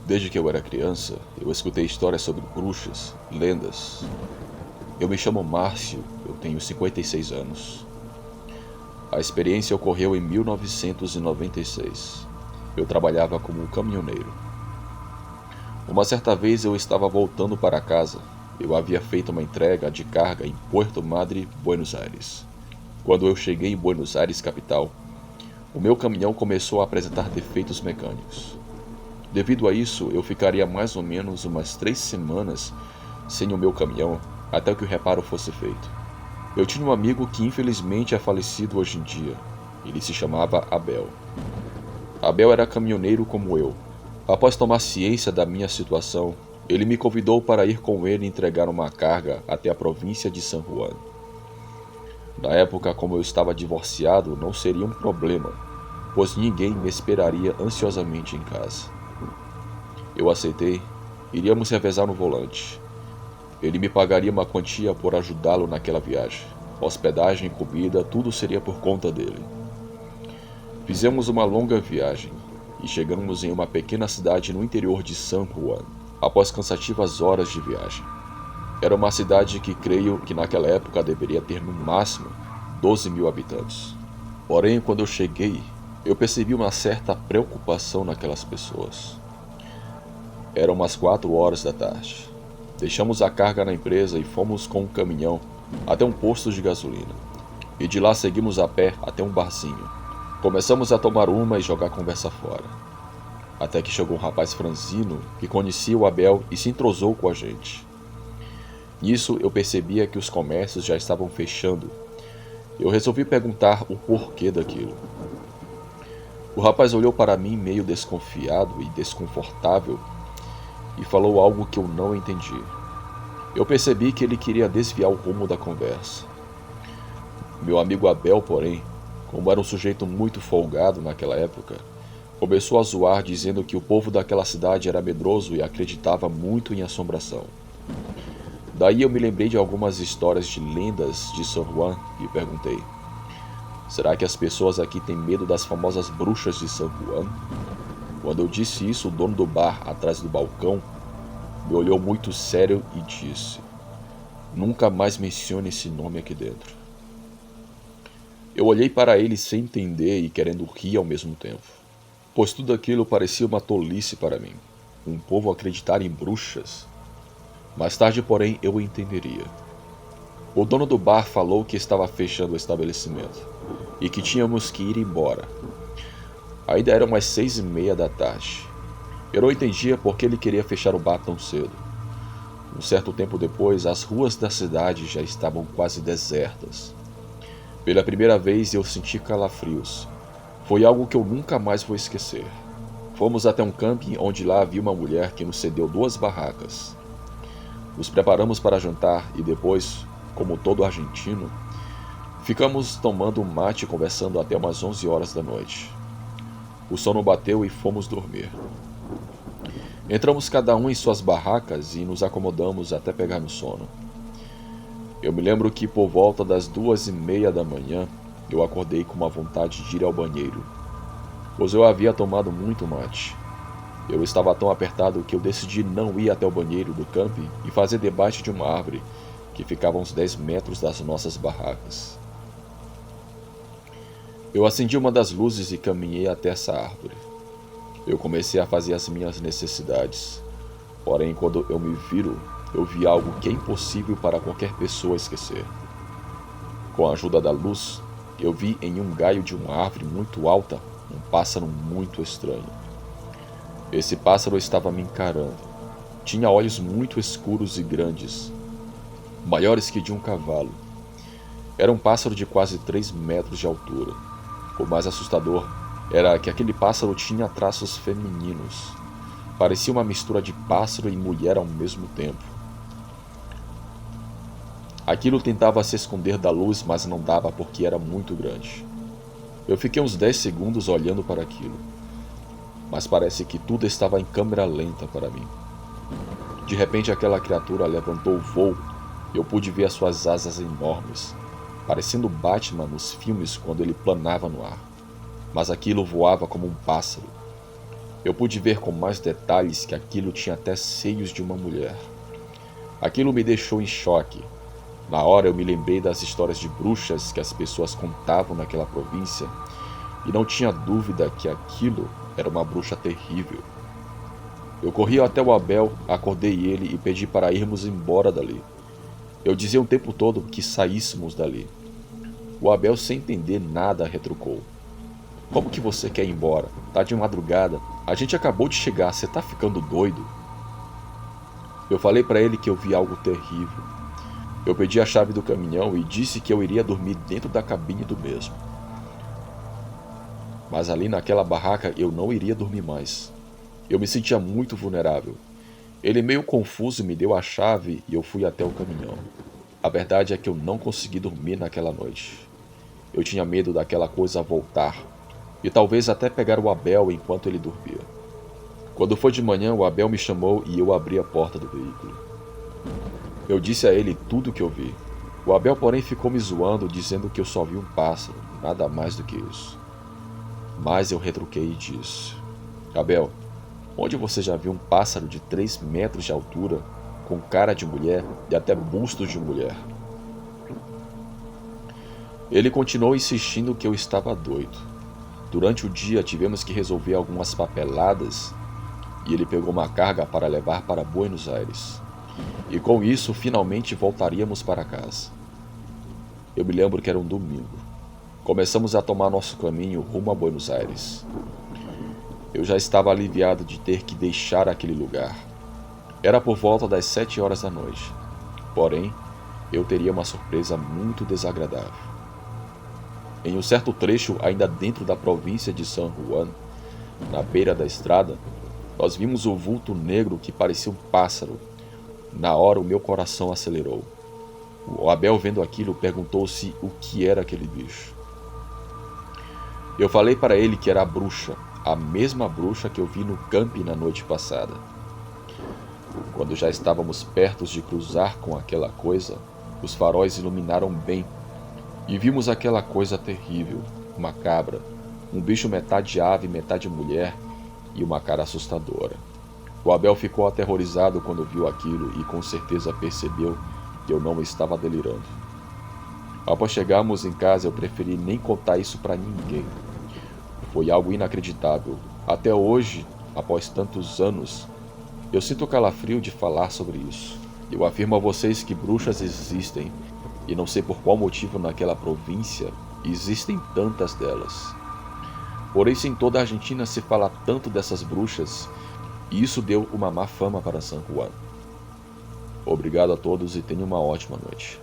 Desde que eu era criança, eu escutei histórias sobre bruxas, lendas. Eu me chamo Márcio, eu tenho 56 anos. A experiência ocorreu em 1996. Eu trabalhava como caminhoneiro. Uma certa vez eu estava voltando para casa. Eu havia feito uma entrega de carga em Puerto Madre, Buenos Aires. Quando eu cheguei em Buenos Aires, capital, o meu caminhão começou a apresentar defeitos mecânicos. Devido a isso, eu ficaria mais ou menos umas 3 semanas sem o meu caminhão até que o reparo fosse feito. Eu tinha um amigo que infelizmente é falecido hoje em dia. Ele se chamava Abel. Abel era caminhoneiro como eu. Após tomar ciência da minha situação, ele me convidou para ir com ele entregar uma carga até a província de San Juan. Na época, como eu estava divorciado, não seria um problema, pois ninguém me esperaria ansiosamente em casa. Eu aceitei, iríamos revezar no volante. Ele me pagaria uma quantia por ajudá-lo naquela viagem. Hospedagem e comida, tudo seria por conta dele. Fizemos uma longa viagem e chegamos em uma pequena cidade no interior de San Juan, após cansativas horas de viagem. Era uma cidade que creio que naquela época deveria ter no máximo 12 mil habitantes. Porém, quando eu cheguei, eu percebi uma certa preocupação naquelas pessoas. Eram umas 4 horas da tarde. Deixamos a carga na empresa e fomos com um caminhão até um posto de gasolina. E de lá seguimos a pé até um barzinho. Começamos a tomar uma e jogar a conversa fora. Até que chegou um rapaz franzino que conhecia o Abel e se entrosou com a gente. Nisso eu percebia que os comércios já estavam fechando. Eu resolvi perguntar o porquê daquilo. O rapaz olhou para mim meio desconfiado e desconfortável e falou algo que eu não entendi. Eu percebi que ele queria desviar o rumo da conversa. Meu amigo Abel, porém, como era um sujeito muito folgado naquela época, começou a zoar dizendo que o povo daquela cidade era medroso e acreditava muito em assombração. Daí eu me lembrei de algumas histórias de lendas de San Juan e perguntei: será que as pessoas aqui têm medo das famosas bruxas de San Juan? Quando eu disse isso, o dono do bar atrás do balcão me olhou muito sério e disse: nunca mais mencione esse nome aqui dentro. Eu olhei para ele sem entender e querendo rir ao mesmo tempo, pois tudo aquilo parecia uma tolice para mim. Um povo acreditar em bruxas? Mais tarde, porém, eu entenderia. O dono do bar falou que estava fechando o estabelecimento e que tínhamos que ir embora. Ainda eram umas 6:30 da tarde. Eu não entendia por que ele queria fechar o bar tão cedo. Um certo tempo depois, as ruas da cidade já estavam quase desertas. Pela primeira vez eu senti calafrios. Foi algo que eu nunca mais vou esquecer. Fomos até um camping onde lá havia uma mulher que nos cedeu 2 barracas. Nos preparamos para jantar e depois, como todo argentino, ficamos tomando um mate e conversando até umas 11 horas da noite. O sono bateu e fomos dormir. Entramos cada um em suas barracas e nos acomodamos até pegar no sono. Eu me lembro que por volta das 2:30 da manhã, eu acordei com uma vontade de ir ao banheiro, pois eu havia tomado muito mate. Eu estava tão apertado que eu decidi não ir até o banheiro do camping e fazer debaixo de uma árvore que ficava a uns 10 metros das nossas barracas. Eu acendi uma das luzes e caminhei até essa árvore. Eu comecei a fazer as minhas necessidades. Porém, quando eu me viro, eu vi algo que é impossível para qualquer pessoa esquecer. Com a ajuda da luz, eu vi em um galho de uma árvore muito alta um pássaro muito estranho. Esse pássaro estava me encarando. Tinha olhos muito escuros e grandes, maiores que de um cavalo. Era um pássaro de quase 3 metros de altura. O mais assustador era que aquele pássaro tinha traços femininos. Parecia uma mistura de pássaro e mulher ao mesmo tempo. Aquilo tentava se esconder da luz, mas não dava porque era muito grande. Eu fiquei uns 10 segundos olhando para aquilo, mas parece que tudo estava em câmera lenta para mim. De repente aquela criatura levantou o voo e eu pude ver as suas asas enormes, parecendo Batman nos filmes quando ele planava no ar. Mas aquilo voava como um pássaro. Eu pude ver com mais detalhes que aquilo tinha até seios de uma mulher. Aquilo me deixou em choque. Na hora eu me lembrei das histórias de bruxas que as pessoas contavam naquela província e não tinha dúvida que aquilo era uma bruxa terrível. Eu corri até o Abel, acordei ele e pedi para irmos embora dali. Eu dizia o tempo todo que saíssemos dali. O Abel, sem entender nada, retrucou: "Como que você quer ir embora? Tá de madrugada. A gente acabou de chegar, você tá ficando doido?" Eu falei para ele que eu vi algo terrível. Eu pedi a chave do caminhão e disse que eu iria dormir dentro da cabine do mesmo. Mas ali naquela barraca eu não iria dormir mais. Eu me sentia muito vulnerável. Ele, meio confuso, me deu a chave e eu fui até o caminhão. A verdade é que eu não consegui dormir naquela noite. Eu tinha medo daquela coisa voltar e talvez até pegar o Abel enquanto ele dormia. Quando foi de manhã, o Abel me chamou e eu abri a porta do veículo. Eu disse a ele tudo o que eu vi. O Abel, porém, ficou me zoando, dizendo que eu só vi um pássaro, nada mais do que isso. Mas eu retruquei e disse: "Abel, onde você já viu um pássaro de 3 metros de altura, com cara de mulher e até busto de mulher?" Ele continuou insistindo que eu estava doido. Durante o dia tivemos que resolver algumas papeladas e ele pegou uma carga para levar para Buenos Aires. E com isso, finalmente voltaríamos para casa. Eu me lembro que era um domingo. Começamos a tomar nosso caminho rumo a Buenos Aires. Eu já estava aliviado de ter que deixar aquele lugar. Era por volta das 7 horas da noite. Porém, eu teria uma surpresa muito desagradável. Em um certo trecho, ainda dentro da província de San Juan, na beira da estrada, nós vimos um vulto negro que parecia um pássaro. Na hora, o meu coração acelerou. O Abel, vendo aquilo, perguntou-se o que era aquele bicho. Eu falei para ele que era a bruxa, a mesma bruxa que eu vi no camping na noite passada. Quando já estávamos perto de cruzar com aquela coisa, os faróis iluminaram bem e vimos aquela coisa terrível, uma cabra, um bicho metade ave, metade mulher e uma cara assustadora. O Abel ficou aterrorizado quando viu aquilo e com certeza percebeu que eu não estava delirando. Após chegarmos em casa, eu preferi nem contar isso para ninguém. Foi algo inacreditável. Até hoje, após tantos anos, eu sinto calafrio de falar sobre isso. Eu afirmo a vocês que bruxas existem, e não sei por qual motivo naquela província existem tantas delas. Por isso em toda a Argentina se fala tanto dessas bruxas, e isso deu uma má fama para San Juan. Obrigado a todos e tenham uma ótima noite.